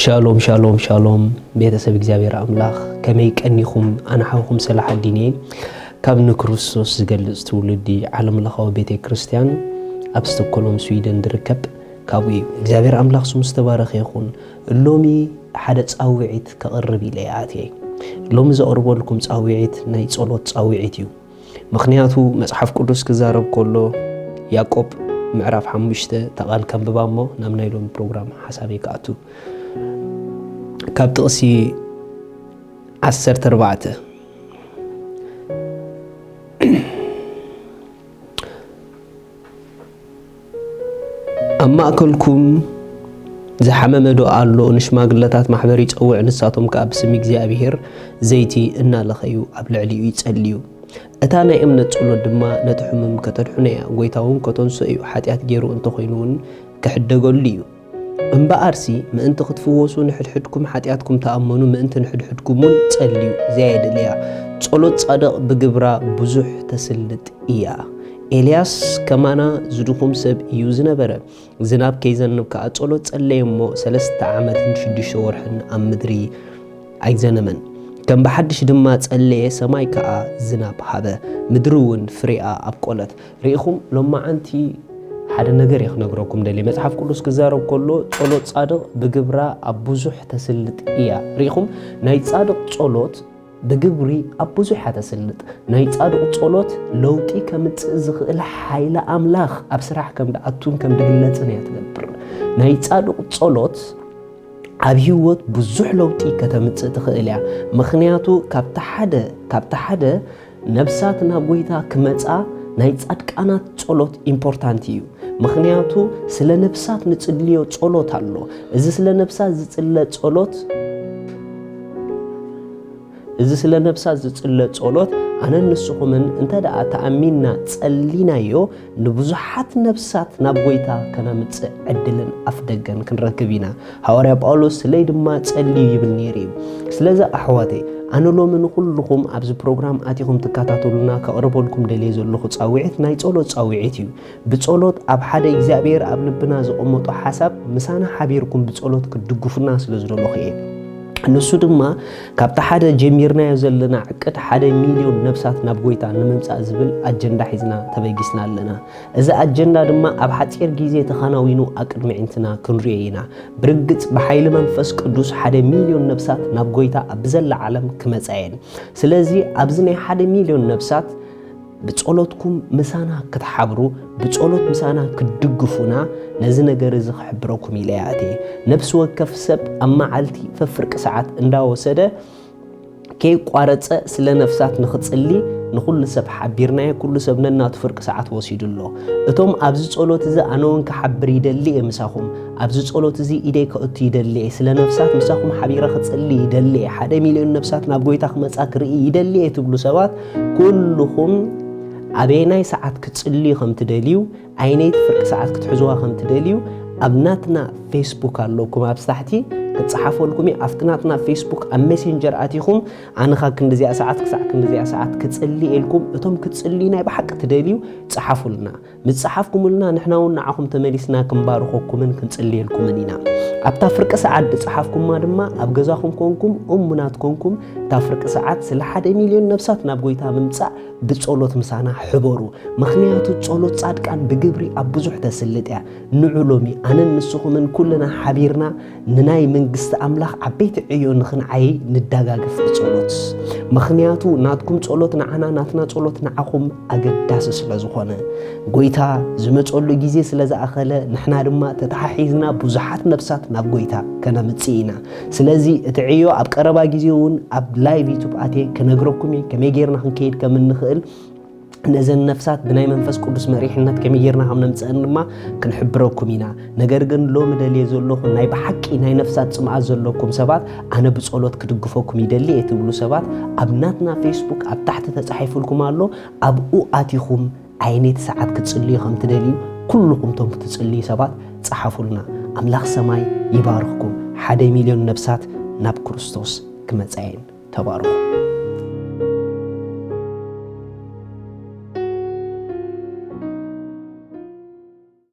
شالوم شالوم شالوم ቤተሰብ እግዚአብሔር አምላኽ ከመይ ቀኒኹም ኣንሓኹም ሰላሕ ዲኔ ካብ ንክርስቶስ ዝገልጽ ትውልዲ ዓለም ለኻዊ ቤተ ክርስቲያን ኣብ ስቶክሆልም ስዊድን ድርከብ ካብ እግዚአብሔር አምላኽ ስሙ ዝተባረኸ ይኹን ሎሚ ሓደ ጻውዒት ከቕርብ ኢለያት ሎሚ ዘቕርበልኩም ጻውዒት ናይ ጸሎት ጻውዒት እዩ ምኽንያቱ መጽሐፍ ቅዱስ ክዛረብ ከሎ ያዕቆብ ምዕራፍ 5 ተቓል ከንብባሞ ናብ ናይ ሎሚ ፕሮግራም ሓሳብ ይካኣቱ ካብ ጥቕሲ 14 ኣብ ማእከልኩም ዝሓመመ ዶ ኣሎ ንሽማግለታት ማሕበር ይጸውዕ ንሳቶም ከኣብ ስም እግዚአብሔር ዘይቲ እናለኸዩ ኣብ ልዕሊኡ ይጸልዩ እታ ናይ እምነት ጸሎት ድማ ነቲ ሕሙም ከተድሕነያ ጎይታውን ከተንስኡ ሓጢአት ገይሩ እንተኾይኑን ክሕደገሉ እዩ እምበኣርሲ ምእንቲ ክትፍወሱ ንሕድሕድኩም ሓጢአትኩም ተኣመኑ ምእንቲ ንሕድሕድኩምን ጸልዩ ዘያድልያ ጸሎት ጻድቕ ብግብራ ብዙሕ ተስልጥ እያ ኤልያስ ከማና ዝድኹም ሰብ እዩ ዝነበረ ዝናብ ከይዘንብ ከዓ ጸሎት ጸለየሞ 3 ዓመትን 6 ወርሕን ኣብ ምድሪ ኣይዘነመን ከም በሓድሽ ድማ ጸለየ ሰማይ ከዓ ዝናብ ሃበ ምድሪ እውን ፍሬኣ ኣብቆለት ርኢኹም ሎማዓንቲ ሓደ ነገር ይኽነግረኩም ደሊ መጽሐፍ ቅዱስ ክዛረብ ከሎ ጸሎት ጻድቕ ብግብራ ኣብ ብዙሕ ተስልጥ እያ ርኢኹም ናይ ጻድቕ ጸሎት ብግብሪ ኣብ ብዙሕ ተስልጥ ናይ ጻድቕ ጸሎት ለውጢ ከምጽእ ዝኽእል ሓይለ ኣምላኽ ኣብ ስራሕ ከም ደኣቱን ከም ድግለጽን እያ ትገብር ናይ ጻድቕ ጸሎት ኣብ ህይወት ብዙሕ ለውጢ ከተምጽእ ትኽእል እያ ምኽንያቱ ካብታ ሓደ ነብሳት ናብ ጎይታ ክመጻ ናይ ጻድቃናት ጸሎት ኢምፖርታንት እዩ ምኽንያቱ ስለ ነብሳት ንጽልዮ ጸሎት ኣሎ እዚ ስለ ነብሳት ዝጽለ ጸሎት ኣነ ንስኹምን እንተ ደኣ ተኣሚንና ጸሊናዮ ንብዙሓት ነብሳት ናብ ጎይታ ከነምጽእ ዕድልን ኣፍደገን ክንረክብ ኢና ሐዋርያ ጳውሎስ ስለይ ድማ ጸልዩ ይብል ነይሩ ስለዚ ኣሕዋተይ ኣነ ሎሚ ንኹልኹም ኣብዚ ፕሮግራም ኣቲኹም ትከታተሉና ከቕርበልኩም ደልየ ዘለኹ ጻውዒት ናይ ጸሎት ጻውዒት እዩ ብጸሎት ኣብ ሓደ እግዚአብሔር ኣብ ልብና ዝቕመጦ ሓሳብ ምሳና ሓቢርኩም ብጸሎት ክድግፉና ስለ ዝደለኹ እየ ንሱ ድማ ካብታ ሓደ ጀሚርናዮ ዘለና ዕቅድ 1 ሚልዮን ነብሳት ናብ ጎይታ ንምምጻእ ዝብል ኣጀንዳ ሒዝና ተበጊስና ኣለና እዚ ኣጀንዳ ድማ ኣብ ሓጺር ግዜ ተኸናዊኑ ኣቅድሚዕንትና ክንሪኦ ኢና ብርግጽ ብሓይሊ መንፈስ ቅዱስ 1 ሚልዮን ነብሳት ናብ ጎይታ ኣብ ዘላ ዓለም ክመጻየን ስለዚ ኣብዚ ናይ 1 ሚልዮን ነብሳት ብጸሎትኩም ምሳና ክትሓብሩ ብጸሎት ምሳና ክትድግፉና ነዚ ነገር እዚ ክሕብረኩም ኢለያቴ ነብስ ወከፍ ሰብ ኣብ መዓልቲ ፍርቂ ሰዓት እንዳወሰደ ከይቋረጸ ስለ ነፍሳት ንኽጽሊ ንኹሉ ሰብ ሓቢርናየ ኩሉ ሰብ ነናቱ ፍርቂ ሰዓት ወሲዱሎ እቶም ኣብዚ ጸሎት እዚ ኣነውን ክሓብር ይደሊ ምሳኹም ኣብዚ ጸሎት እዚ ኢደይ ከእቱ ይደሊ ስለ ነፍሳት ምሳኹም ሓቢረ ክጽሊ ይደሊ 1 ሚልዮን ነፍሳት ናብ ጎይታ ክመጻ ክርኢ ይደሊ ትብሉ ሰባት ኩልኹም ኣበየናይ ሰዓት ክትጽልዩ ከም ትደልዩ ኣይነይቲ ፍርቂ ሰዓት ክትሕዝዋ ከም ትደልዩ ኣብ ናትና ፌስቡክ ኣለኩም ኣብ ታሕቲ ክትጽሓፈልኩም ኣፍትናትና ፌስቡክ ኣብ ሜሴንጀር ኣቲኹም ኣነኻ ክንደዚያ ሰዓት ክሳዕ ክንደዚያ ሰዓት ክጽሊ ኢልኩም እቶም ክትጽልዩ ናይ ብሓቂ ትደልዩ ጽሓፉልና ምጽሓፍኩምልና ንሕና እውን ንዓኹም ተመሊስና ክንባርኾኩምን ክንጽልየልኩምን ኢና ኣብታ ፍርቂ ሰዓት ጽሓፍኩማ ድማ ኣብ ገዛኹም ኮንኩም እሙናት ኮንኩም እታ ፍርቂ ሰዓት ስለ 1 ሚልዮን ነብሳት ናብ ጎይታ ምምጻእ ብጸሎት ምሳና ሕበሩ ምኽንያቱ ጸሎት ጻድቃን ብግብሪ ኣብ ብዙሕ ተስልጥ እያ ንዑሎሚ ኣነ ንስኹምን ኩልና ሓቢርና ንናይ መንግስቲ ኣምላኽ ዓበይቲ ዕዮ ንኽንዓይ ንዳጋገፍ ብጸሎት ምኽንያቱ ናትኩም ጸሎት ንዓና ናትና ጸሎት ንዓኹም ኣገዳሲ ስለ ዝኾነ ጎይታ ዝመጸሉ ግዜ ስለ ዝኣኸለ ንሕና ድማ ተተሓሒዝና ብዙሓት ነብሳት ናብ ጎይታ ከነምጽእ ኢና ስለዚ እቲ ዕዮ ኣብ ቀረባ ግዜ እውን ኣብ ላይቭ ዩቱብ ኣቴ ከነግረኩም ከመይ ጌርና ክንከይድ ከም እንኽእል ነዘን ነፍሳት ብናይ መንፈስ ቅዱስ መሪሕነት ከመይ ጌርና ከም ነምጽአን ድማ ክንሕብረኩም ኢና ነገር ግን ሎሚ ደልየ ዘለኹ ናይ ብሓቂ ናይ ነፍሳት ጽምዓት ዘለኩም ሰባት ኣነ ብጸሎት ክድግፈኩም ይደሊ እትብሉ ሰባት ኣብ ናትና ፌስቡክ ኣብ ታሕቲ ተጻሒፍልኩም ኣሎ ኣብኡ ኣቲኹም ኣይነት ሰዓት ክትጽልዩ ከም ትደልዩ ኩልኩም ቶም ክትጽልዩ ሰባት ጽሓፉልና ኣምላኽ ሰማይ ይባርኽኩም 1 ሚልዮን ነብሳት ናብ ክርስቶስ ክመጻየን ተባረኹ